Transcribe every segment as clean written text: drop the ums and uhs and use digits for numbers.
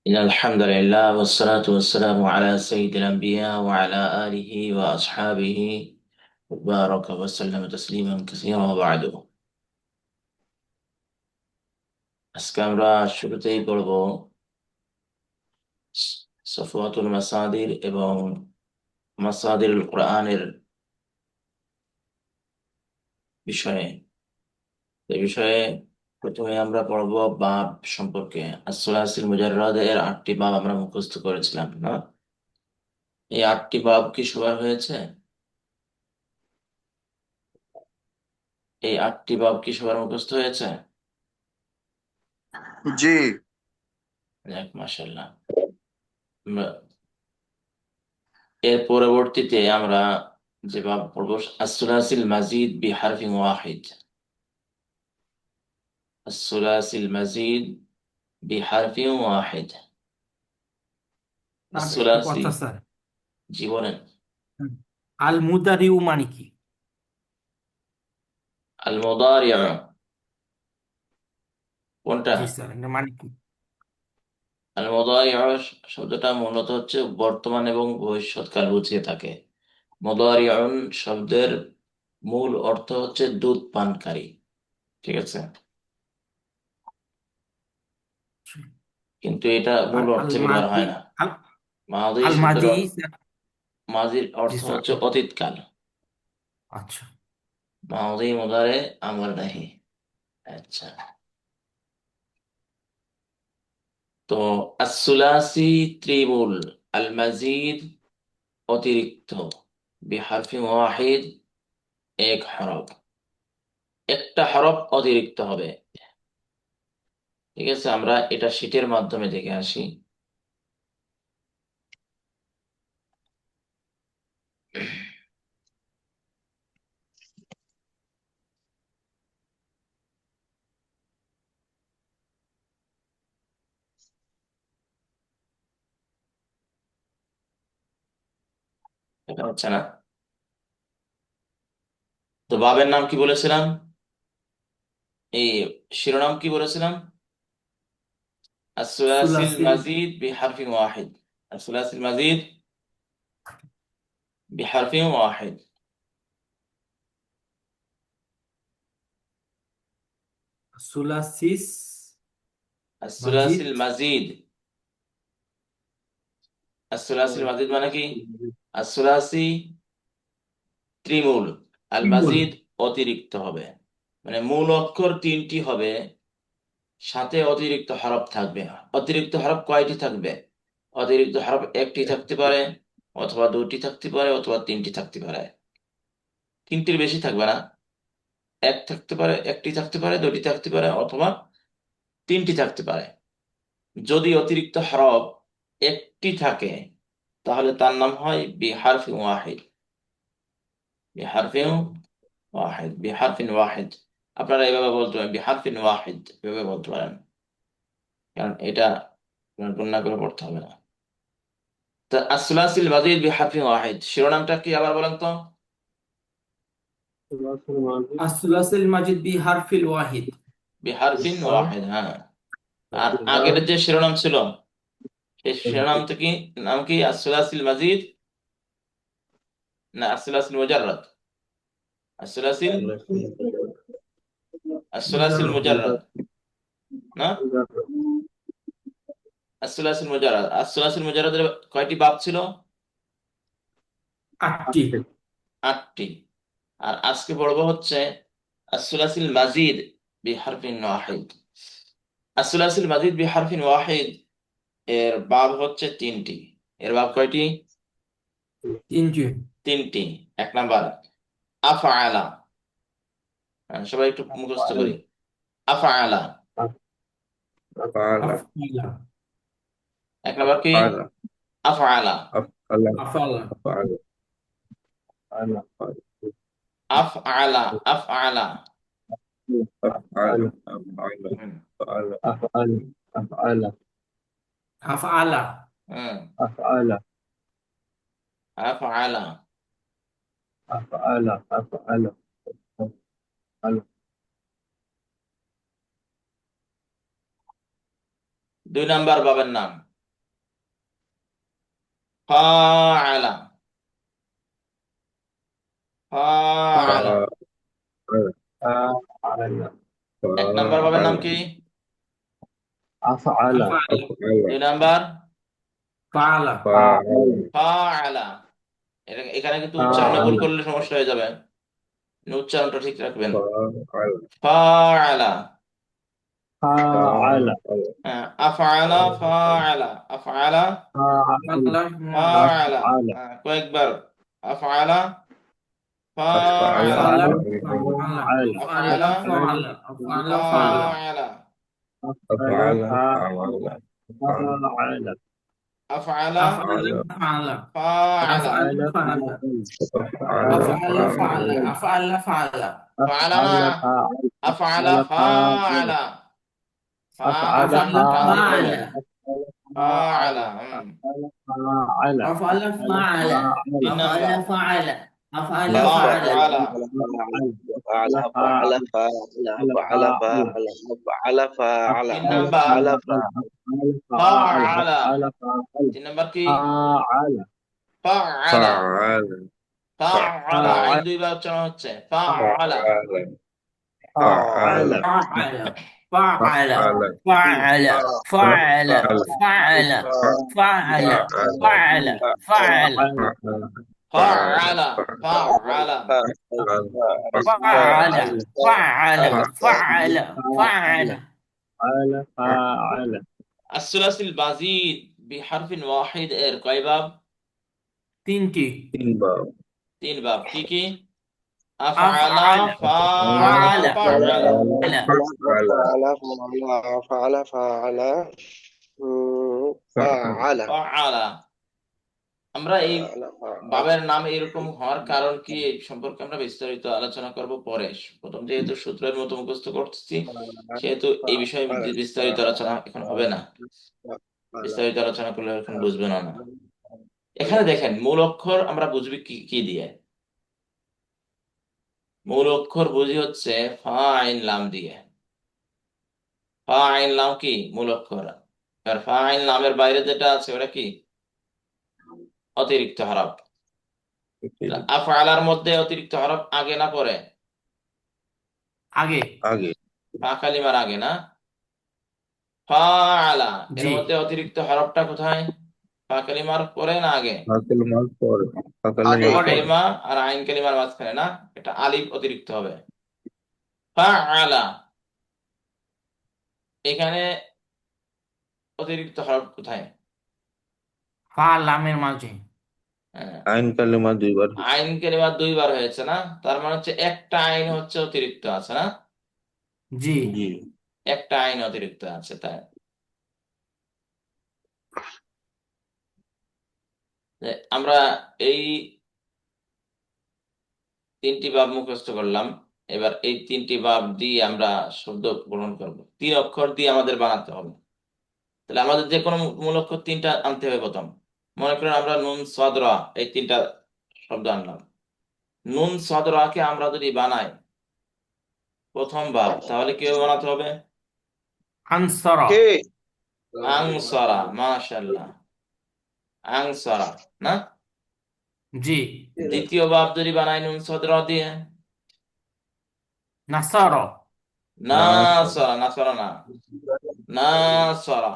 إن الحمد لله والصلاة والسلام على سيد الأنبياء وعلى آله وأصحابه وبارك وسلم تسليما كثيرا وبعد আজকে আমরা শুরুতেই পড়ব সফওয়াতুল মাসাদির এবং মাসাদিরুল কোরআনের বিষয়ে। এই বিষয়ে প্রথমে আমরা পড়ব বাব সম্পর্কে। আসসালাসিল মুজাররাদ এর 8টি বাব আমরা মুখস্থ করেছিলাম না? এই 8টি বাব কি সবার হয়েছে? এই 8টি বাব কি সবার মুখস্থ হয়েছে? জি। যাক, মাশাআল্লাহ। এর পরবর্তীতে আমরা যে বাব পড়ব, আসসুলাসিল মাজিদ বিহারফিন ওয়াহিদ। আসসুলাসিল মাজিদ বিহারফিন ওয়াহিদ। স্যার একটা আসসুলাসি। কথা স্যার। জি বলেন। আল মুদারিউ মানে কি? আল মুদারিউ কোনটা? জি স্যার, এটা মানে কি? আল মুদারিউ শব্দটা মূলত হচ্ছে বর্তমান এবং ভবিষ্যৎকাল বুঝিয়ে থাকে। মুদারিউন শব্দের মূল অর্থ হচ্ছে দুধ পানকারী। ঠিক আছে, কিন্তু এটা আর মূল আল অর্থে ব্যবহার মাদি হয় না। আল মাদি আল শব্দের মাদি স্যার। মাজির জি অর্থ স্যার। হচ্ছে অতীতকাল। আচ্ছা। মাদি মুদারে আমর নাহি। আচ্ছা, তো আসসুলাসি ত্রিমূল, আল মাজিদ অতিরিক্ত, বিহারফি ওয়াহিদ এক হরফ, একটা হরফ অতিরিক্ত হবে। ঠিক আছে, আমরা এটা শীটের মাধ্যমে দেখে আসি। দেখা হচ্ছে না? তো বাবের নাম কি বলেছিলাম? এই শিরোনাম কি বলেছিলাম? আসসুলাসিল সুলাসিল মাজিদ বিহারফি ওয়াহিদ। আসসুলাসিল মাজিদ বিহারফি ওয়াহিদ। সুলাসিস মাজিদ। আসসুলাসিল মাজিদ। আসসুলাসিল মাজিদ মানে কি? আসসুলাসি ত্রিমূল, আল ত্রিমূল। মাজিদ অতিরিক্ত হবে। মানে মূল অক্ষর তিনটি হবে, সাথে অতিরিক্ত হরফ থাকবে। অতিরিক্ত হরফ কয়টি থাকবে? অতিরিক্ত হরফ একটি থাকতে পারে, অথবা দুটি থাকতে পারে, অথবা তিনটি থাকতে পারে। তিনটির বেশি থাকবে না। এক থাকতে পারে, একটি থাকতে পারে, দুটি থাকতে পারে, অথবা তিনটি থাকতে পারে। যদি অতিরিক্ত হরফ একটি থাকে, তাহলে তার নাম হয় বিহারফি ওয়াহিদ। বিহারফি ওয়াহিদ, বিহারফিন ওয়াহিদ। আপনারা এভাবে বলতে পারেন, বিহারফিন ওয়াহিদ এভাবে বলতে পারেন, কারণ এটা আপনার গুণনা করে পড়তে হবে না। তা আসলাসিল মাজিদ বিহারফিন ওয়াহিদ শিরোনামটা কি আবার বলেন তো? আসুলাসিল মাজিদ বি হারফিল ওয়াহিদ। বিহারফিন ওয়াহিদ, হ্যাঁ। আর আগের যে শিরোনাম ছিল, সেই শিরোনাম কি? নাম কি? আসলাসিল মাজিদ না আসলাসিল মুজাররাদ? আসলাসিল, আসলাসিল মুজাররদ। মুজাররাদ না? আসলাসিল মুজাররাদ। আসলাসিল মুজাররাদের কয়টি বাব ছিল? 8টি। 8টি। আর আজকে পড়বো হচ্ছে আসলাসিল মাজিদ বিহারফিন ওয়াহিদ। আসলাসিল মাজিদ বিহারফিন ওয়াহিদ এর বাব হচ্ছে 3টি। এর বাব কয়টি? 3টি। 3টি। 1 নাম্বার আফআলা। সবাই একটু মুখস্থ করি। আফআলা। أفعل. 1 নাম্বার কি? أفعل. আফআলা। أفعل. আফালা। أفعل. أنا আফআলা। আফআলা। أفعل. أفعل. হুম। أفعل. أفعل. أفعل. আফআলা। হুম। أفعل. আফআলা। أفعل. أفعل. أفعل. 2 নাম্বার বাবার নাম ফাআলা ফাআলা। فعل এক নাম্বার বাবের নাম কি? أفعل أفعل দুই নাম্বার فعل فعل ফাআলা। এখানে কিন্তু উচ্চারণে ভুল করলে সমস্যা হয়ে যাবে, উচ্চারণটা ঠিক রাখবেন। ফাআলা, فعل আফআলা ফাআলা, আফআলা فعل ফাআলা, أفعل কয়েকবার আফআলা أفعل ফাআলা فعل فعل আফআলা فعل أفعل فعل ফাআলা أفعل فعل আফআলা أفعل فعل ফাআলা أفعل فعل أفعل أفعل فعل أفعل فعل ফাআলা না, আফআলা ফাআলা أفعل ফাআলা টান দিয়ে فعل বলবেন, ফাআলা। فعل أفعل فعل তিন নাম্বার أفعل فعل أفعل فعل فعل ফাআলা فعل فعل فعل فعل فعل فعل তিন নাম্বার فعل ফাআলা। فعل তিন নাম্বার কি? فعل ফাআলা فعل ফাআলা, আইন দুইবার উচ্চারণ হচ্ছে ফাআলা فعل فعل فعل فعل فعل فعل فعل فعل ফাআলা ফাআলা فعل فعل فعل فعل فعل আসসুলাসিল বাজিদ বিহারফিন ওয়াহিদ এর কয় বাব? তিনটি তিন বাব। কি কি? আফআলা فعل ফাআলা ফাআলা فعل فعل فعل ফাআলা। আমরা এই বাবের নাম এরকম হওয়ার কারণ কি এই সম্পর্কে আমরা বিস্তারিত আলোচনা করব পরে। প্রথম যেহেতু সূত্রের মতো মুখস্থ করতেছি, সেহেতু এই বিষয়ে বিস্তারিত আলোচনা এখন হবে না। বিস্তারিত আলোচনা করলে এখন বুঝবে না। এখানে দেখেন মূল অক্ষর আমরা বুঝবি কি কি দিয়ে। মূল অক্ষর বুঝি হচ্ছে ফা আইন লাম দিয়ে। ফা আইন লাম কি মূল অক্ষর, আর ফা আইন লামের বাইরে যেটা আছে ওটা কি? অতিরিক্ত হরফ। আফআলার মধ্যে অতিরিক্ত হরফ আগে না পরে? আগে ফা কালিমার আগে না? ফাআলা এর জি মধ্যে অতিরিক্ত হরফটা কোথায়? ফা কালিমার পরে না আগে? ফা পরে কালিমা আর আইন কালিমার মাঝখানে না, এটা আলিফ অতিরিক্ত হবে। ফাআলা এখানে অতিরিক্ত হরফ কোথায়? ফা লামের মাঝে হ্যাঁ, আইন কালিমা দুইবার আইন কালিমা দুইবার হয়েছে না, তার মানে হচ্ছে একটা আইন হচ্ছে অতিরিক্ত আছে না, জি একটা আইন অতিরিক্ত আছে। তাই যে আমরা এই তিনটি বাব মুখস্থ করলাম। এবার এই তিনটি বাব দিয়ে আমরা শব্দ গ্রহণ করব, তিন অক্ষর দিয়ে আমাদের বানাতে হবে। তাহলে আমাদের যে কোনো মূল অক্ষর তিনটা আনতে হবে প্রথম। মনে করেন আমরা নুন সাদ রা এই তিনটা শব্দ আনলাম। নুন সাদ রা কে আমরা যদি বানাই প্রথম বাব, তাহলে কিভাবে বানাতে হবে? আনসরা আংসারা, মাশাআল্লাহ, আংসারা না? জি দ্বিতীয় বাব যদি বানাই নুন সাদ রা দিয়ে, নাসারা নাসারা, নাসারা না, নাসারা,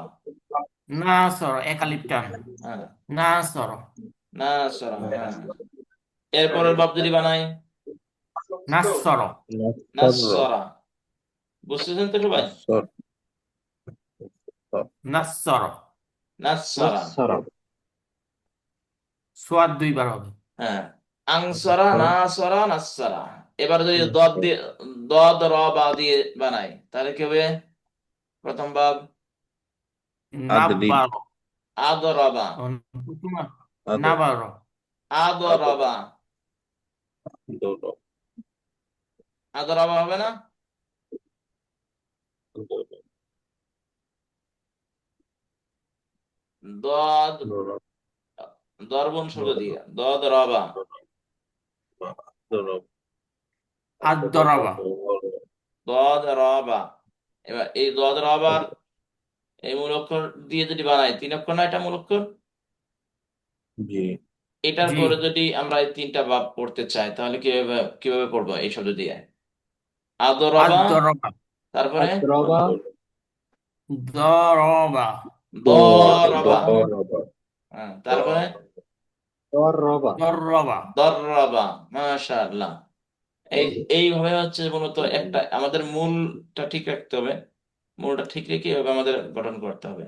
নাসারা একালিপ টান হ্যাঁ নাসারা নাসারা, হ্যাঁ। এরপরের বাব যদি বানাই নাসারা নাসারা, বুঝতেছেন তো সবাই? নাসারা নাসারা, نصر সোয়াদ দুইবার হবে হ্যাঁ। আংসারা, নাসারা, নাসারা। এবার যদি দদ দিয়ে দদ র বা দিয়ে বানাই তাহলে কি হবে? প্রথম বাব নাব্বার আদরবা, নাবার আদরবা, আদরবা হবে না? দদ দরবন শব্দ দিয়ে দদ রবা, আদরাবা দদ রবা। এবার এই দদ রবার এই মূল অক্ষর দিয়ে যদি বানাই, তিন অক্ষর না এটা মূল অক্ষর? জি। এটার জি পরে যদি আমরা এই তিনটা বাব পড়তে চাই তাহলে কিভাবে কিভাবে পড়বো এই শব্দ দিয়ে? আদরাবা, আদরবা তারপরে أضرب দরবা দরাবা, ضرب হ্যাঁ, তারপরে ضرب দরবা দর্রাবা। মাশাআল্লাহ। এই এইভাবে হচ্ছে মূলত একটা আমাদের মূলটা ঠিক রাখতে হবে। মূলটা ঠিক রেখে এভাবে আমাদের গঠন করতে হবে।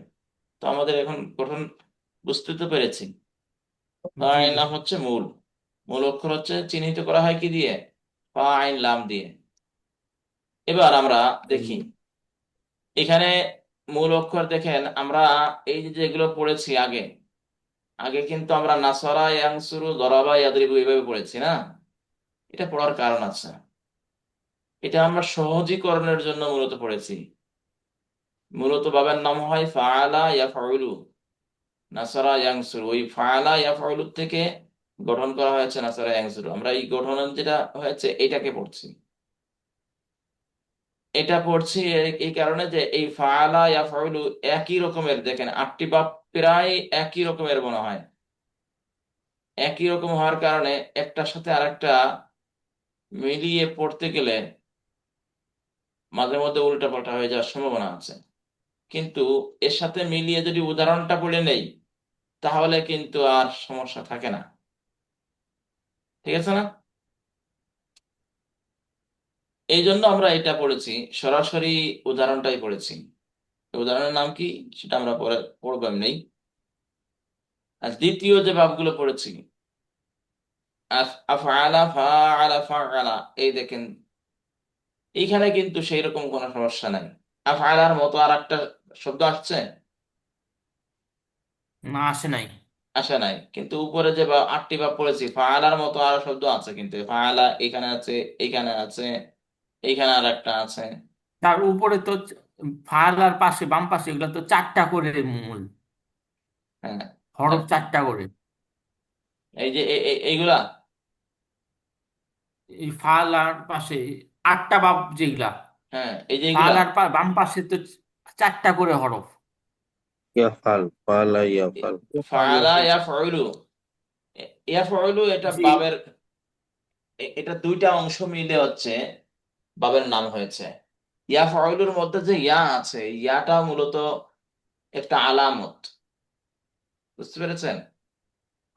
তো আমাদের এখন গঠন বুঝতে তো পেরেছি। জি ফাইন লাম হচ্ছে মূল। মূল অক্ষর হচ্ছে চিহ্নিত করা হয় কি দিয়ে? ফাইন লাম দিয়ে। এবার আমরা দেখি এখানে মূল অক্ষর দেখেন আমরা এই যে যেগুলো পড়েছি আগে, আগে কিন্তু আমরা নাসরা ইয়ানসুরু দরাবা ইয়াদরিবু এইভাবে পড়েছি না? এটা পড়ার কারণ আছে। এটা আমরা সহজীকরণের জন্য মূলত পড়েছি। মূলত বাবার নাম হয় ফাআলা ইয়াফউলু, নাসরা ইয়ানসুরু। ওই ফাআলা ইয়াফউলু থেকে গঠন করা হয়েছে নাসরা ইয়ানসুরু। আমরা এই গঠন যেটা হয়েছে এটাকে পড়ছি। এটা পড়ছি এই কারণে যে এই ফাআলা ইয়াফউলু একই রকমের, দেখেন আটটি বাপ প্রায় একই রকমের মনে হয়। একই রকম হওয়ার কারণে একটার সাথে আরেকটা মিলিয়ে পড়তে গেলে মাঝে মধ্যে উল্টাপাল্টা হয়ে যাওয়ার সম্ভাবনা আছে। কিন্তু এর সাথে মিলিয়ে যদি উদাহরণটা পড়ে নেই তাহলে কিন্তু আর সমস্যা থাকে না। ঠিক আছে না? এই জন্য আমরা এটা পড়েছি, সরাসরি উদাহরণটাই পড়েছি। উদাহরণের নাম কি সেটা আমরা পরে পড়বো এমনি। আর দ্বিতীয় যে ভাবগুলো পড়েছি আফআলা ফাআলা ফাআলা, এই দেখেন এইখানে কিন্তু সেই রকম কোনো সমস্যা নাই। আফআলার মতো আর একটা শব্দ আসছে? না আসে নাই আসে নাই। কিন্তু উপরে যে আটটি ভাব পড়েছি ফাআলার মতো আরো শব্দ আছে, কিন্তু ফাআলা এখানে আছে, এইখানে আছে, এইখানে আর একটা আছে। তার উপরে তো ফালার পাশে বাম পাশে এগুলো তো চারটা করে মূল হ্যাঁ, হরফ চারটা করে এই যে এইগুলা। এই ফালার পাশে আটটা বাম যেগুলা হ্যাঁ, এই যে এইগুলা ফালার বাম পাশে তো চারটা করে হরফ يفعل فعل يفعل يفعل ফাআলা يفعل ইয়াফউলু। ইয়াফউলু এটা জি বাবের, এটা দুইটা অংশ মিলে হচ্ছে বাবের নাম হয়েছে। ইয়াফউলুর মধ্যে যে ইয়া আছে, ইয়াটা মূলত একটা আলামত। বুঝতে পেরেছেন?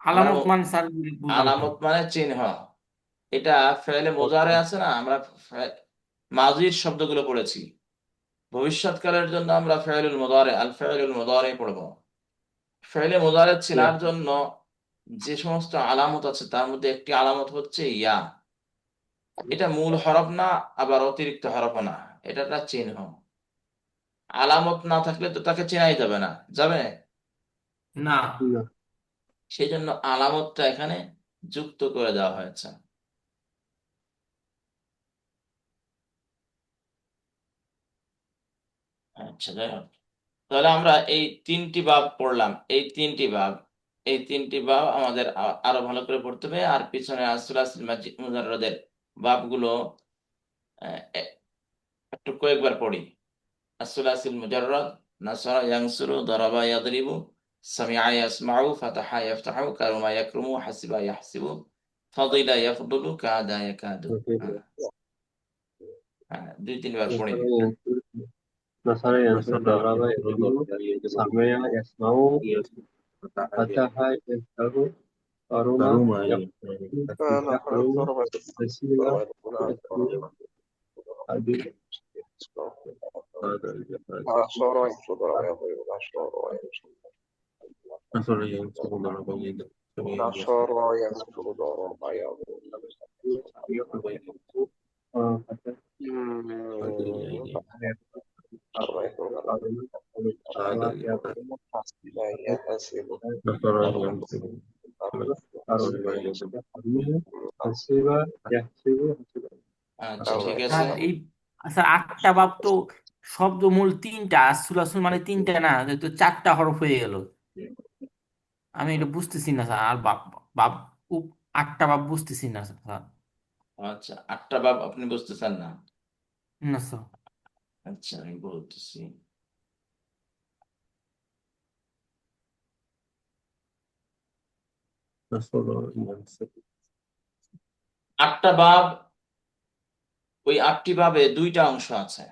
আমরা আলামত মানে স্যার বুঝলাম না আলামত মানে চিহ্ন। এটা ফেলে মোজারে আছে না, আমরা মাজির শব্দগুলো পড়েছি। ভবিষ্যৎকালের জন্য আমরা ফেলুল মুদারে আল ফেলুল মুদারে পড়বো। ফেলে মুদারে চেনার يفعل জন্য যে সমস্ত আলামত আছে তার মধ্যে একটি আলামত হচ্ছে ইয়া। এটা মূল হরফ না, আবার অতিরিক্ত হরফ না, এটা একটা চিহ্ন। আলামত না থাকলে তো তাকে চেনাই যাবে না, যাবে? না نعم সেই জন্য আলামতটা এখানে যুক্ত করে দেওয়া হয়েছে। আচ্ছা, যাই হোক। তাহলে আমরা এই তিনটি বাব পড়লাম। এই তিনটি বাব আমাদের আরো ভালো করে পড়তে হবে। আর পিছনে আসুলাসিল মুজাররদের বাবগুলো একটু কয়েকবার পড়ি। আসুলাসিল মুজাররদ নাসরা ইয়ানসুরু দরাবা ইয়াদরিবু সামিআ ইয়াসমাউ ফাতাহা ইয়াফতাহু কারুমা ইয়াকরুমু হাসিবা ইয়াহসিবু ফাদিলা ইয়াফদুলু কাদা ইয়াকাদু। হ্যাঁ, হ্যাঁ, দুই তিনবার পড়ে نصر নিন। ينصر نصر ينصر نصر ضرب ينصر يضرب ضرب يضرب سمع يسمع فتح يفتح قرن كرما يقرن يقرأ حسب يحسب عدل هذا الجهاد يحسب نصر ينصر ضرب يضرب سميع فتح هذا الجهاد قرن هذا الجهاد يقرن نصر ينصر قرن ضرب يضرب حسب يحسب حسب আচ্ছা, ঠিক আছে। স্যার এই স্যার আটটা বাব তো শব্দ মূল তিনটা আসুল মানে তিনটা না তো চারটা হরফ হয়ে গেল আমি এটা বুঝতেছি না স্যার আর বাপ বাপ আটটা বাপ বুঝতেছি না স্যার আচ্ছা, আটটা বাব আপনি বুঝতেছেন না? না স্যার আচ্ছা, আমি বলতেছি। نصر ينصر 8টা বাব, ওই 8টি বাবে 2টা অংশ আছে।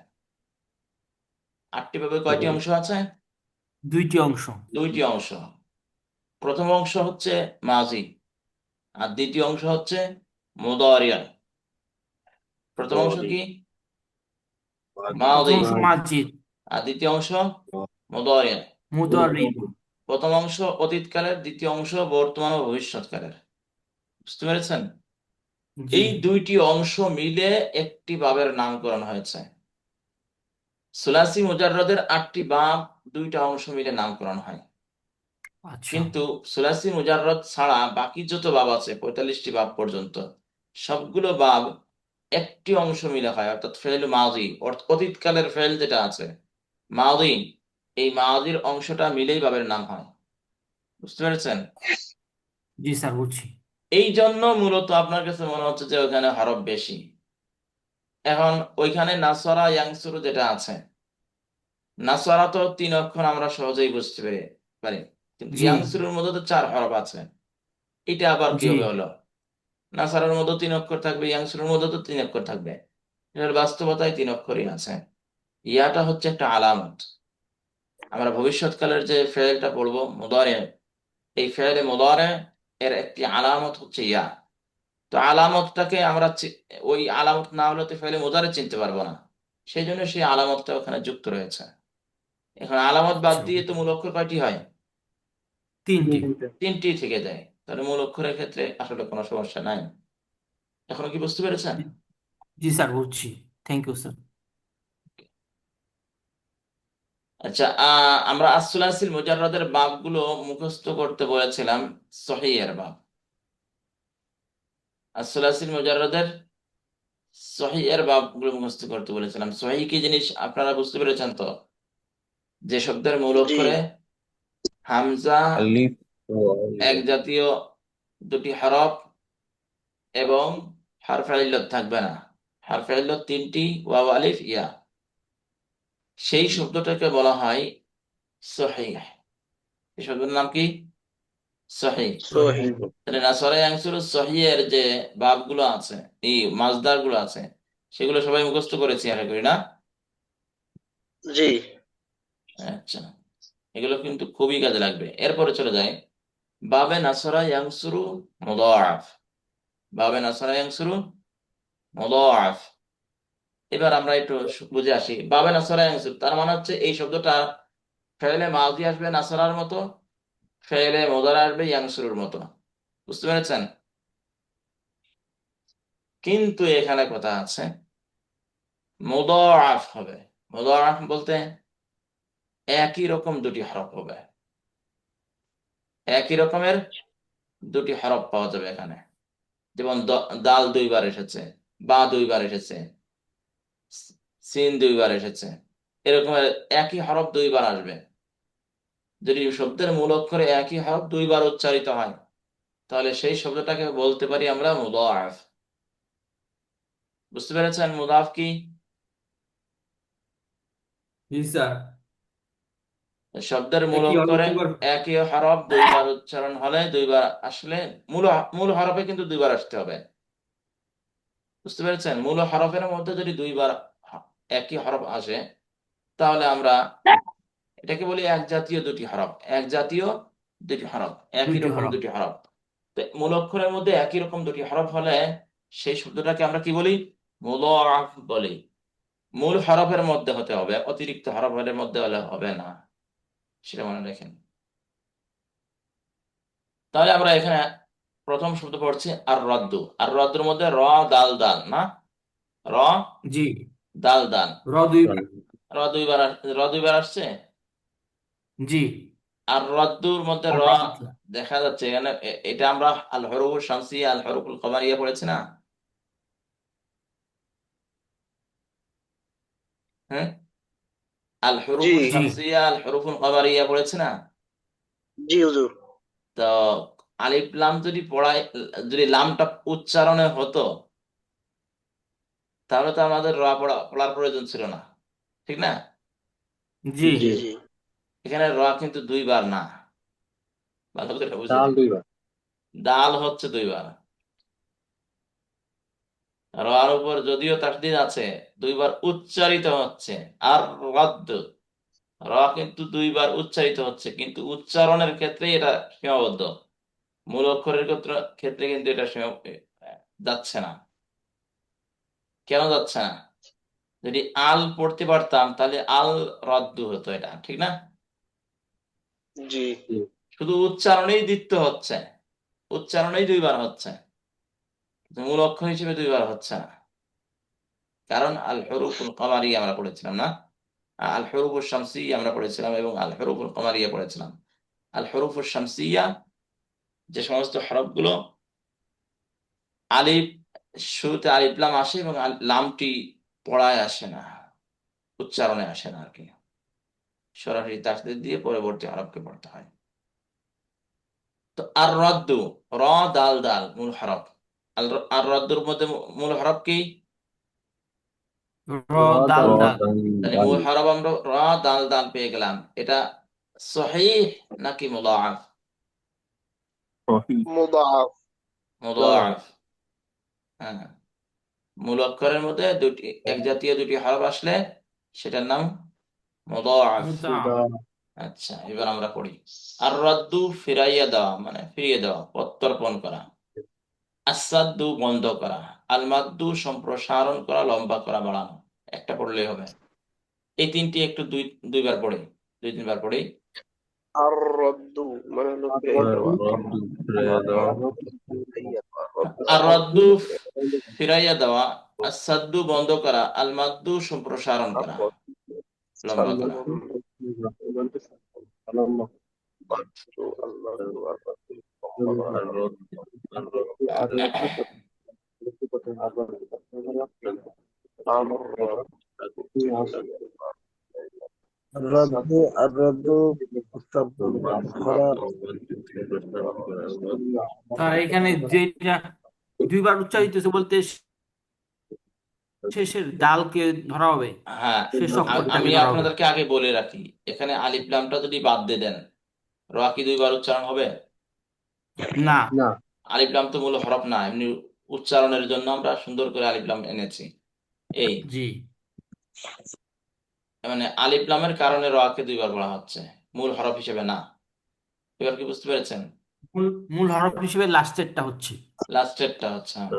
8টি বাবে কয়টি অংশ আছে? 2টি অংশ। 2টি অংশ। প্রথম অংশ হচ্ছে মাজি, আর দ্বিতীয় অংশ হচ্ছে মুদারিয়া। প্রথম অংশ কি? প্রথম মাজি, অংশ মাজিদ, আর দ্বিতীয় অংশ মুদারিয়া। মুদারিব। প্রথম অংশ অতীতকালের, দ্বিতীয় অংশ বর্তমান ও ভবিষ্যৎকালের। বুঝতে পেরেছেন? জি এই 2টি অংশ মিলে একটি বাবের নামকরণ হয়েছে। সুলাসি মুজাররদের 8টি বাব 2টা অংশ মিলে নামকরণ হয়। আচ্ছা কিন্তু সুলাসি মুজাররদ ছাড়া বাকি যত বাব আছে 45টি বাব পর্যন্ত, সবগুলো বাব একটি অংশ মিলে হয়, অর্থাৎ ফেল মাজি, অতীতকালের ফেল যেটা আছে মাজি, এই মাজির অংশটা মিলেই বাবের নাম হয়। বুঝতে পেরেছেন? জি স্যার বুঝছি। এই জন্য মূলত আপনার কাছে মনে হচ্ছে যে ওখানে হরফ বেশি। এখন ওইখানে নাসরা ইয়াংসুরু যেটা আছে, নাসরা তো 3 অক্ষর, আমরা সহজেই বুঝতে পারি, কিন্তু জি ইয়াংসুরুর মধ্যে তো 4 হরফ আছে। এটা আবার জি কিভাবে হলো? নাসারার মধ্যে 3 অক্ষর থাকবে, ইয়াংসুরের মধ্যে তো 3 অক্ষর থাকবে, এটার বাস্তবতায় 3 অক্ষরই আছে। ইয়াটা হচ্ছে একটা আলামত। আমরা ভবিষ্যৎকালের যে ফেলটা পড়বো মুদারে, এই ফেলে মুদারে এর একটি আলামত হচ্ছে ইয়া। তো আলামতটাকে আমরা ওই আলামত না হলে তো ফেলে মুদারে চিনতে পারবো না, সেই জন্য সেই আলামতটা ওখানে যুক্ত রয়েছে। এখন আলামত বাদ আচ্ছা দিয়ে তো মূল অক্ষর কয়টি হয়? 3টি। 3টি থেকে যায়। তাহলে মূল অক্ষরের ক্ষেত্রে আসলে কোনো সমস্যা নাই। এখনো কি বুঝতে পেরেছেন? জি স্যার বুঝছি, থ্যাংক ইউ স্যার। আচ্ছা, আমরা আসসুলাসিল মুজাররদের বাবগুলো মুখস্থ করতে বলেছিলাম। সহিহের বাব, আসসুলাসিল মুজাররদের সহিহের বাবগুলো মুখস্থ করতে বলেছিলাম। সহি কি জিনিস আপনারা বুঝতে পেরেছেন তো? যে শব্দের মূল জি অক্ষরে হামজা, ألف এক জাতীয় 2টি হরফ এবং হারফে ইল্লত থাকবে না। হারফে ইল্লত 3টি, ওয়াও আলিফ ইয়া, সেই শব্দটাকে বলা হয় সহিহ। এই শব্দের নাম কি? সহিহ। সহি তাহলে নাসরা ইয়ানসুরু সহিহের যে বাবগুলো আছে, এই মাজদার গুলো আছে, সেগুলো সবাই মুখস্থ করেছি আশা করি, না? জি আচ্ছা, এগুলো কিন্তু খুবই কাজে লাগবে। এরপরে চলে যায় বাবে নাসরা ইয়ানসুরু মুদাআফ। বাবে নাসরা ইয়ানসুরু মুদাআফ। এবার আমরা একটু বুঝে আসি। বাবে নাসরা ইয়ানসুরু তার মানে হচ্ছে এই শব্দটা ফেলে মাজি আসবে নাসরার মতো, ফেলে মুদারা আসবে ইয়ানসুরুর মতো। বুঝতে পেরেছেন? কিন্তু এখানে কথা আছে, মুদাআফ হবে। মুদাআফ বলতে একই রকম 2টি হরফ হবে, একই রকমের 2টি হরফ পাওয়া যাবে এখানে। যেমন দাল 2বার এসেছে, বা 2বার এসেছে, সিন 2বার এসেছে, এরকম একই হরফ 2বার আসবে। যদি শব্দের মূল অক্ষরে একই হরফ 2বার উচ্চারিত হয়, তাহলে সেই শব্দটাকে বলতে পারি আমরা মুদাআফ। বুঝতে পেরেছেন মুদাআফ কি? জি স্যার। শব্দের মূল একই হরফ অক্ষরে দুইবার। একই হরফ 2বার উচ্চারণ হলে, 2বার আসলে, মূল মূল হরফে কিন্তু 2বার আসতে হবে। বুঝতে পেরেছেন? মূল হরফের মধ্যে যদি 2বার একই হরফ আসে, তাহলে আমরা এটাকে বলি এক জাতীয় 2টি হরফ। এক জাতীয় 2টি হরফ, একই 2টি রকম হরফ। 2টি হরফ। তো মূল অক্ষরের মধ্যে একই রকম 2টি হরফ হলে সেই শব্দটাকে আমরা কি বলি? মুদাআফ বলি। মূল হরফের মধ্যে হতে হবে, অতিরিক্ত হরফের মধ্যে হলে হবে না, সেটা মনে রাখেন। তাহলে আমরা এখানে প্রথম শব্দ পড়ছি আর রদ্দু। আর রদ্দুর মধ্যে র দাল দাল, না? র জি দাল দাল। র 2বার। র 2বার আসছে। জি আর রদ্দুর মধ্যে আর র র পাতলা। দেখা যাচ্ছে এখানে। এটা আমরা আল হরুফুল শামসিয়া, আল হরুফুল কমারিয়া পড়েছি না? হ্যাঁ, আল জি হরুফুল জি শামসিয়া, আল হরুফুল কমারিয়া পড়েছি না? জি হুজুর তো আলিফ লাম যদি পড়ায়, যদি লামটা উচ্চারণে হতো, তাহলে তো আমাদের র পড়ার প্রয়োজন ছিল না, ঠিক না? জি জি জি এখানে র কিন্তু 2বার না, ভালো করে বুঝে দাল নিন। 2বার। দাল হচ্ছে দুইবার, রার উপর যদিও তাসদিদ আছে, দুইবার উচ্চারিত হচ্ছে। আর রদ্দ, র কিন্তু দুইবার উচ্চারিত হচ্ছে, কিন্তু উচ্চারণের ক্ষেত্রে এটা সীমাবদ্ধ। মূল অক্ষরের ক্ষেত্রে কিন্তু এটা যাচ্ছে না। কেন যাচ্ছে না? যদি আল পড়তে পারতাম তাহলে আল রদ্দু হতো, এটা ঠিক না? জি। শুধু উচ্চারণেই দ্বিত্ব হচ্ছে, উচ্চারণেই দুইবার হচ্ছে, কিন্তু মূল অক্ষর হিসেবে দুইবার হচ্ছে না। কারণ আল হরুফুল কমারিয়া আমরা পড়েছিলাম না, আল হরুফুল শামসিয়া আমরা পড়েছিলাম এবং আল হরুফুল কমারিয়া পড়েছিলাম। আল হরুফুল শামসিয়া যে সমস্ত হরফগুলো আলিফ, শুরুতে আলিফ লাম আসে এবং লামটি পড়ায় আসে না, উচ্চারণে আসে না আর কি, সরাসরি তাসদীদ দিয়ে পরবর্তী হরফকে পড়তে হয়। তো আর রদ্দু, র দাল দাল মূল হরফ। আর রদ্দুর মধ্যে মূল হরফ কি? র দাল দাল। তাহলে মূল হরফ আমরা র দাল দাল পেয়ে গেলাম। এটা সহিহ নাকি মুদাআফ? মুদাআফ। মুদাআফ। হ্যাঁ, মূল অক্ষরের মধ্যে দুটি এক জাতীয় দুটি হরফ আসলে সেটার নাম মুদাআফ। মুদাআফ। আচ্ছা, এবার আমরা পড়ি। আর রদ্দু ফিরাইয়া দেওয়া, মানে ফিরিয়ে দেওয়া, প্রত্যর্পণ করা। আসাদ্দু বন্ধ করা। আল মাদ্দু সম্প্রসারণ করা, লম্বা করা, বাড়ানো। একটা পড়লেই হবে। এই তিনটি একটু দুইবার পড়ি, দুই তিনবার পড়ি। আর রদ্দু মানে হলো ফিরিয়ে দেওয়া। আর রদ্দু ফিরাইয়া দেওয়া, আসাদ্দু বন্ধ করা, আল মাদ্দু সম্প্রসারণ করা, লম্বা করা। الرد প্রত্যর্পণ করা। তার এখানে যেটা দুইবার উচ্চারিত হয়েছে বলতে শেষের ডালকে ধরা হবে, হ্যাঁ, শেষ আমি অক্ষরটাকে ধরা হবে। আপনাদেরকে আগে বলে রাখি, এখানে আলিফ লামটা যদি বাদ দিয়ে দেন, র কি দুইবার উচ্চারণ হবে? না। না। আলিফ লাম তো মূল হরফ না, এমনি উচ্চারণের জন্য আমরা সুন্দর করে আলিফ লাম এনেছি। এই জি। মানে আলিফ লামের কারণে র কে দুইবার বলা হচ্ছে, মূল হরফ হিসেবে না। এবার কি বুঝতে পেরেছেন? মূল মূল হরফ হিসেবে লাস্টেরটা হচ্ছে। লাস্টেরটা হচ্ছে, হ্যাঁ।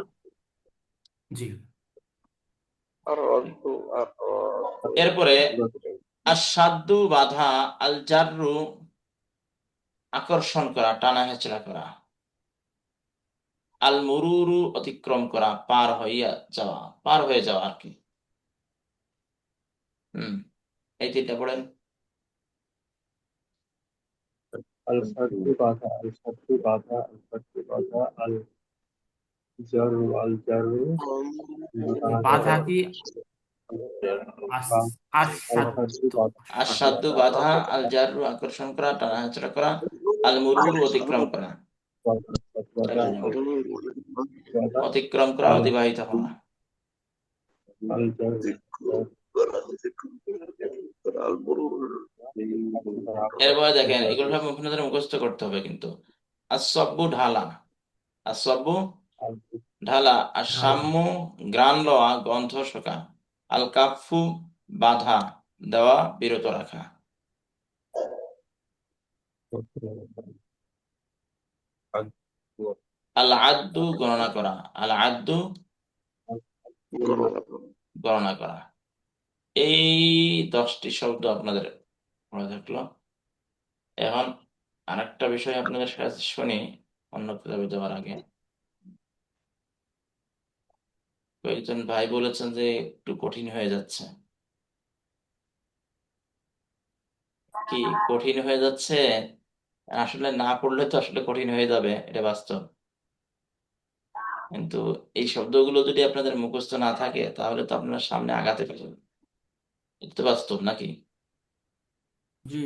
জি। আর রদ্দু আর এরপরে আসাদ্দু বাধা, আল জাররু আকর্ষণ করা, টানা হেঁচড়া করা, আল মুরুরু অতিক্রম করা, পার হইয়া যাওয়া, পার হয়ে যাওয়া আর কি। এই তিনটা পড়েন। الفتح বাধা, الفتح বাধা, الفتح বাধা, الجر الجر বাধা কি? আসাদ্দু। আসাদ্দু বাধা, আল জাররু আকর্ষণ করা, টানা হেঁচড়া করা, আল মুরুরু অতিক্রম করা, অতিক্রম করা, অতিবাহিত হওয়া। এরপরে দেখেন, এগুলো সব আপনাদের মুখস্থ করতে হবে কিন্তু। আসব্বু ঢালা, আসব্বু ঢালা, আর সাম্যু গ্রান লওয়া, গন্ধ শোকা, আল কাফু বাধা দেওয়া, বিরত রাখা, আল আদ্দু গণনা করা, আল আদ্দু গণনা করা। এই 10টি শব্দ আপনাদের মনে থাকলো। এখন আরেকটা বিষয় আপনাদের কাছে শুনি অন্য কিতাবে যাওয়ার আগে। কয়েকজন ভাই বলেছেন যে একটু কঠিন হয়ে যাচ্ছে। কি কঠিন হয়ে যাচ্ছে? আসলে না পড়লে তো আসলে কঠিন হয়ে যাবে, এটা বাস্তব। কিন্তু এই শব্দগুলো যদি আপনাদের মুখস্থ না থাকে তাহলে তো আপনারা সামনে আগাতে পারবেন, এটা তো বাস্তব নাকি? জি।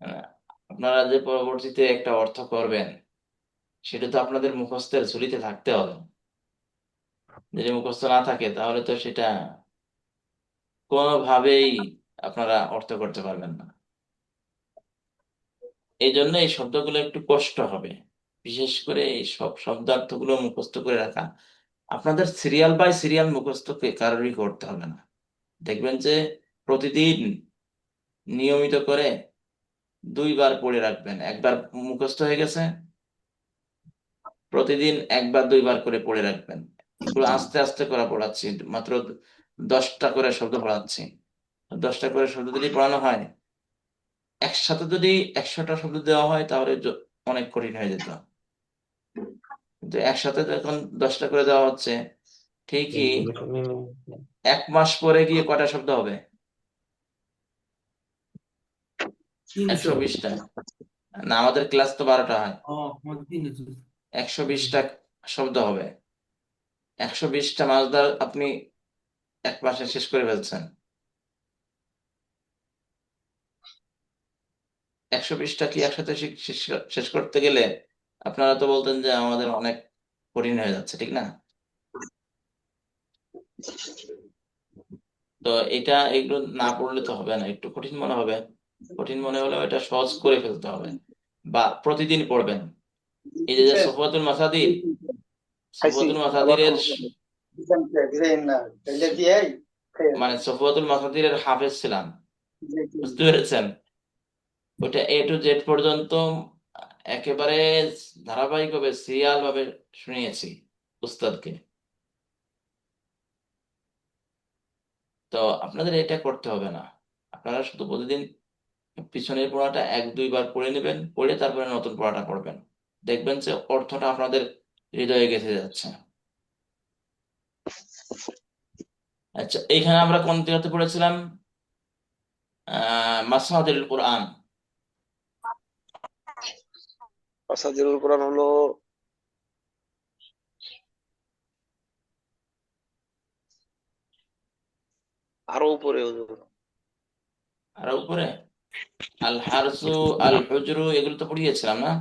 আহ, আপনারা যে পরবর্তীতে একটা অর্থ করবেন সেটা তো আপনাদের মুখস্থের ঝুলিতে থাকতে হবে। যদি মুখস্থ না থাকে তাহলে তো সেটা কোনোভাবেই আপনারা অর্থ করতে পারবেন না। এই জন্য এই শব্দগুলো একটু কষ্ট হবে, বিশেষ করে এই সব শব্দার্থগুলো মুখস্থ করে রাখা। আপনাদের সিরিয়াল বাই সিরিয়াল মুখস্থ কারোরই করতে হবে না। দেখবেন যে প্রতিদিন নিয়মিত করে 2বার পড়ে রাখবেন। একবার মুখস্থ হয়ে গেছে, প্রতিদিন 1 বার 2বার করে পড়ে রাখবেন। এগুলো আস্তে আস্তে করে পড়াচ্ছি, মাত্র 10টা করে শব্দ পড়াচ্ছি। 10টা করে শব্দ যদি পড়ানো হয়, একসাথে যদি 100টা শব্দ দেওয়া হয় তাহলে অনেক কঠিন হয়ে যেত। কিন্তু একসাথে যখন 10টা করে দেওয়া হচ্ছে, ঠিকই 1 মাস পরে গিয়ে কয়টা শব্দ হবে? 300। 120টা। না, আমাদের ক্লাস তো 12টা হয়। ও 300। 120টা শব্দ হবে। 120টা মাসদার আপনি 1 মাসে শেষ করে ফেলছেন। 120টা কি একসাথে শেষ করতে গেলে আপনারা তো বলতেন যে আমাদের অনেক কঠিন হয়ে যাচ্ছে, ঠিক না? তো এগুলো না পড়লে তো হবে না, একটু কঠিন মনে হবে। কঠিন মনে হলেও এটা সহজ করে ফেলতে হবে, বা প্রতিদিন পড়বেন। এই যে সফওয়াতুল মাসাদির, সফওয়াতুল মাসাদিরের মানে সফওয়াতুল মাসাদিরের হাফেজ ছিলাম, বুঝতে পেরেছেন? ওইটা A to Z পর্যন্ত একেবারে ধারাবাহিকভাবে সিরিয়াল ভাবে শুনিয়েছি উস্তাদকে। তো আপনাদের এটা করতে হবে না, আপনারা শুধু প্রতিদিন পিছনের পড়াটা 1-2বার পড়ে নেবেন, পড়ে তারপরে নতুন পড়াটা পড়বেন। দেখবেন যে অর্থটা আপনাদের হৃদয়ে গেঁথে যাচ্ছে। আচ্ছা, এইখানে আমরা কোন জায়গাতে পড়েছিলাম? মাসাদিরুল কোরআন। মাসাদিরুল কোরআন হলো আরো উপরে হুজুর। আর উপরে আল হারসু, আল হুজরু, এগুলো তো পড়িয়েছিলাম না?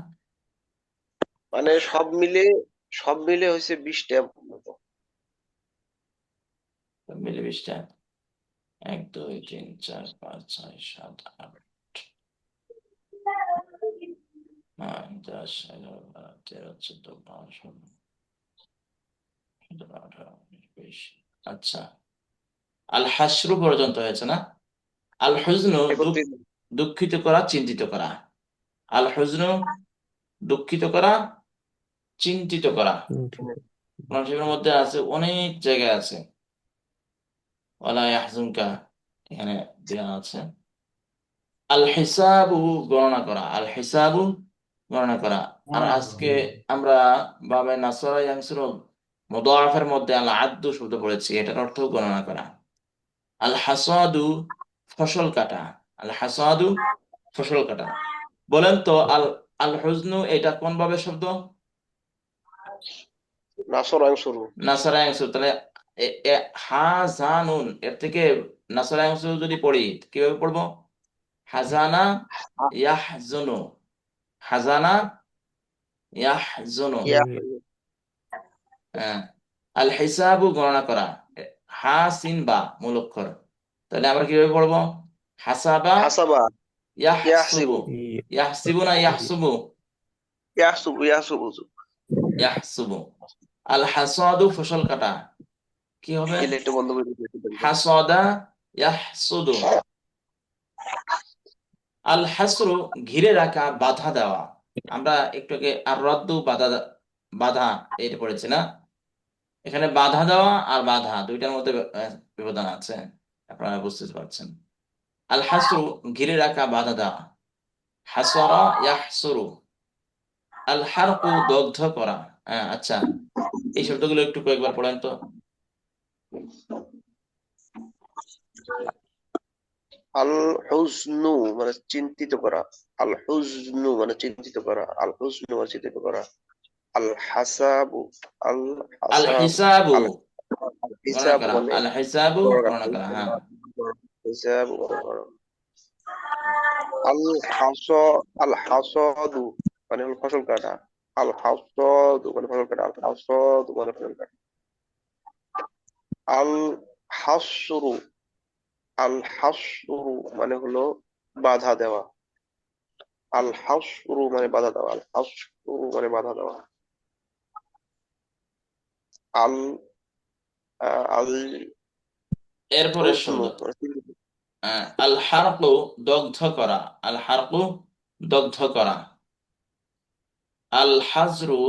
মানে সব মিলে হয়েছে 20টা মতো। মিলে 20টা। 1 2 3 4 5 6 7 8 9 10 11 12 13 14 15 16 17 18 19 20। আচ্ছা, আল হাসরু পর্যন্ত হয়েছে না? আল হুজনু, 31। দুঃখিত করা, চিন্তিত করা। আল হুজনু, দুঃখিত করা, চিন্তিত করা। কোরআন শরীফের মধ্যে আছে, অনেক জায়গায় আছে। ওয়ালা ইয়াহজুনকা, এখানে দেওয়া আছে। আল হিসাবু, গণনা করা। আল হিসাবু, গণনা করা। আর আজকে আমরা বাবে নাসরা ইয়ানসুরু মুদাআফের মধ্যে আল আদ্দু শব্দ পড়েছি, এটার অর্থ গণনা করা। আল হাসাদু, ফসল কাটা। আল হাসাদু, ফসল কাটা। বলেন তো আল আল হুজনু এটা কোন ভাবে শব্দ? নাসরাংশুরু। নাসরা ইয়ানসুরু। তাহলে হাজানুন, এর থেকে নাসরা ইয়ানসুরু যদি পড়ি কিভাবে পড়বো? হাজানা ইয়াহজুনু, হাজানা ইয়াহজুনু। ইয়া হ্যাঁ। আল হিসাবু, গণনা করা। হা সিন বা মূল অক্ষর। তাহলে আমরা কিভাবে পড়বো? হাসাবা হাসাবা ইয়াহসুবু। ইয়াহসিবু। ইয়াহসিবু না ইয়াহসুবু? ইয়াহসুবু হুজুর। ইয়াহসুবু। আল হাসাদু, ফসল কাটা। কি হবে? গেলে একটু বন্ধ করে দিতে পারি। হাসাদা ইয়াহসুদু। আল হাসরু, ঘিরে রাখা, বাধা দেওয়া। আমরা একটু আগে আর রদ্দু, বাধা, বাধা এটা পড়েছি না? এখানে বাধা দেওয়া আর বাধা দুইটার মধ্যে ব্যবধান আছে, আপনারা বুঝতে পারছেন। আল হাসরু, ঘিরে রাখা, বাধা দেওয়া। হাসরা ইয়াহসুরু। আল হারকু, দগ্ধ করা। আচ্ছা, এই শব্দগুলো একটু কয়েকবার পড়েন তো। আল হুজনু মানে চিন্তিত করা। আল হুজনু মানে চিন্তিত করা। আল হুজনু মানে চিন্তিত করা। আল হাসাবু। আল আল হাসাব। হিসাবু, আল গণনা হিসাব করা। মানে আল হিসাবু, গণনা করা। হ্যাঁ। হিসাব করা। আল হাস আল হাসাদু মানে হলো ফসল কাটা। আল হাসাদু মানে ফসল কাটা। আল হাসাদু মানে ফসল কাটা। আল হাসরু। আল হাসরু মানে হলো বাধা দেওয়া। আল হাসরু মানে বাধা দেওয়া, আল হাসরু মানে বাধা দেওয়া। আল আল এরপরের হুজনু শব্দ মানে চিন্তিত। আল হারকু দগ্ধ করা, আল হারকু দগ্ধ করা। আল হাজরু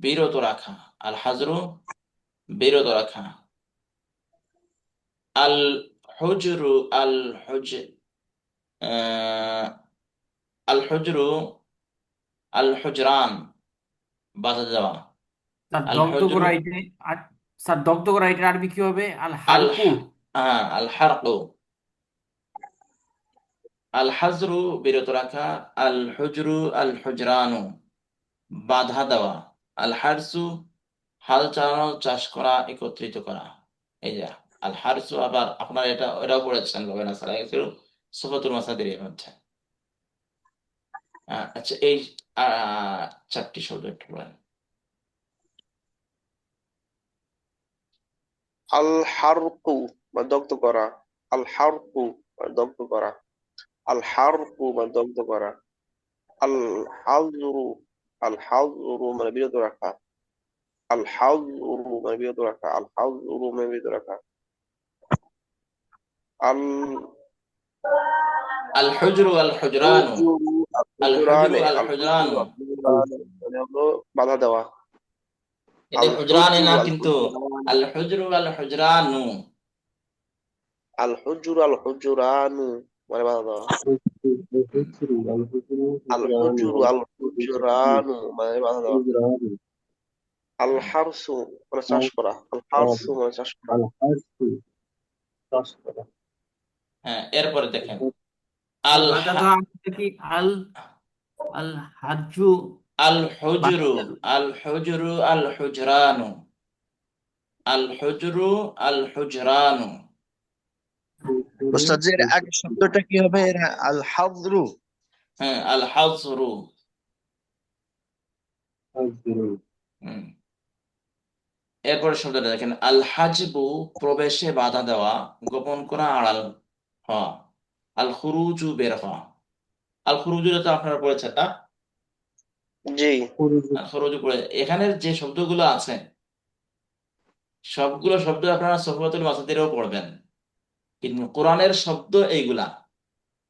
বিরত রাখা, আল হাজরু বিরত রাখা। আল হুজরু আল হুজ আহ, আল হুজরু আল হুজরান বাধা দেওয়া। স্যার আল দগ্ধ হুজরু করা এটা আর স্যার দগ্ধ করা এটার আরবি কি হবে? আল আল হারকু। আল হারকু। আল হাজরু বিরত রাখা, আল হুজরু আল হুজরানু বাধা দেওয়া। আল হারসু হাল চালানো, চাষ করা, একত্রিত করা। এই যে আল হারসু, আবার আপনারা এটাও পড়েছেন রবেনা সুফাতুল মাসাদির এর মধ্যে। আচ্ছা, এই চারটি শব্দ একটু বলেন। আল হারকু মানে দগ্ধ করা, আল হারকু মানে দগ্ধ করা, আল হারকু মানে দগ্ধ করা। আল হাজরু, আল হাজরু মানে বিরত রাখা, আল হাজরু মানে বিরত রাখা, আল হাজরু মানে বিরত রাখা। আল আল হুজরু আল হুজরানু, হুজুরু আল আল হুজরু হুজরানে, আল আল হুজুরু হুজরানু। আল হুজরানে মানে হলো বাধা দেওয়া। এটা আল হুজরানে না হুজুরু আল কিন্তু, হুজরানে, আল হুজরু আল হুজরানু। আল হুজুরু আল হুজরানু মানে বাধা দেওয়া। হুম, الحجر আল هجران হুজুরু আল হুজরানু মানে বাধা দেওয়া। هجران আল হুম, হারসু মানে চাষ করা, আল হারসু মানে চাষ করা। الحرث تشكر হ্যাঁ, এরপরে দেখেন স্যার আল বাধা হা- দেওয়া আরবিটা কি? আল আল হাজু আল বাধা হুজরু দেওয়া। আল হুজরু আল হুজরানু, আল হুজরু আল হুজরানু। ওস্তাদ জি, এর আগে শব্দটা কি হবে? এর আল হাজরু। হ্যাঁ, আল হাজরু। الحجر হুম, এরপরে শব্দটা দেখেন আল হাজবু প্রবেশে বাধা দেওয়া, গোপন করা, আড়াল হওয়া। আল খুরুজু বের হওয়া। আল খুরুজু তো আপনারা পড়েছেন না? জি, خروج আল খুরুজু পড়ে। এখানের যে শব্দগুলো আছে সবগুলো শব্দ আপনারা সফওয়াতুল মাসাদিরেও পড়বেন, কিন্তু কোরআনের শব্দ এইগুলা,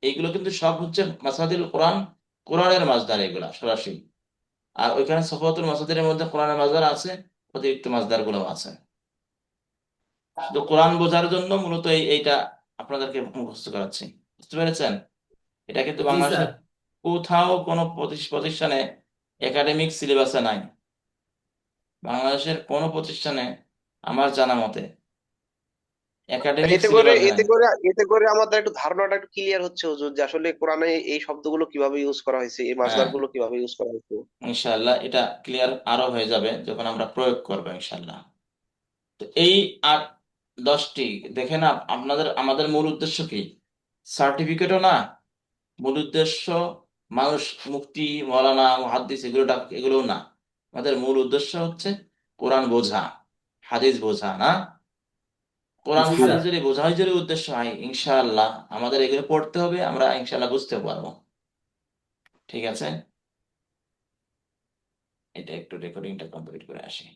এইগুলো কিন্তু সব হচ্ছে মাসাদিল কোরআন, কোরআনের মাজদার এগুলা সরাসরি। আর ওইখানে সফওয়াতুল মাসাদিরের মধ্যে কোরআনের মাজদার আছে, অতিরিক্ত মাজদার গুলো আছে। শুধু কোরআন বোঝার জন্য মূলত এইটা আপনাদেরকে মুখস্থ করাচ্ছি, বুঝতে পেরেছেন? এটা কিন্তু জি স্যার। বাংলাদেশের কোথাও কোনো প্রতিষ্ঠানে একাডেমিক সিলেবাসে নাই। বাংলাদেশের কোনো প্রতিষ্ঠানে আমার জানা মতে একাডেমিক এতে করে সিলেবাসে এতে নাই। করে এতে করে আমাদের একটু ধারণাটা একটু ক্লিয়ার হচ্ছে হুজুর, যে আসলে কোরআনে এই শব্দগুলো কিভাবে ইউজ করা হয়েছে, এই হ্যাঁ, মাসদার গুলো কিভাবে ইউজ করা হয়েছে। ইনশাআল্লাহ এটা ক্লিয়ার আরো হয়ে যাবে যখন আমরা প্রয়োগ করবো ইনশাআল্লাহ। তো এই 8-10টি দেখেন, আপনাদের আমাদের মূল উদ্দেশ্য কি? সার্টিফিকেটও না, মূল উদ্দেশ্য মানুষ মুফতি, মৌলানা, মুহাদ্দিস এগুলোও না। আমাদের মূল উদ্দেশ্য হচ্ছে কোরআন বোঝা, হাদিস বোঝা না। কোরআন জি হাদিস স্যার। যদি বোঝাই যদি উদ্দেশ্য হয়, ইনশাআল্লাহ আমাদের এগুলো পড়তে হবে, আমরা ইনশাআল্লাহ বুঝতে পারবো। ঠিক আছে, এটা একটু রেকর্ডিংটা কমপ্লিট করে আসি।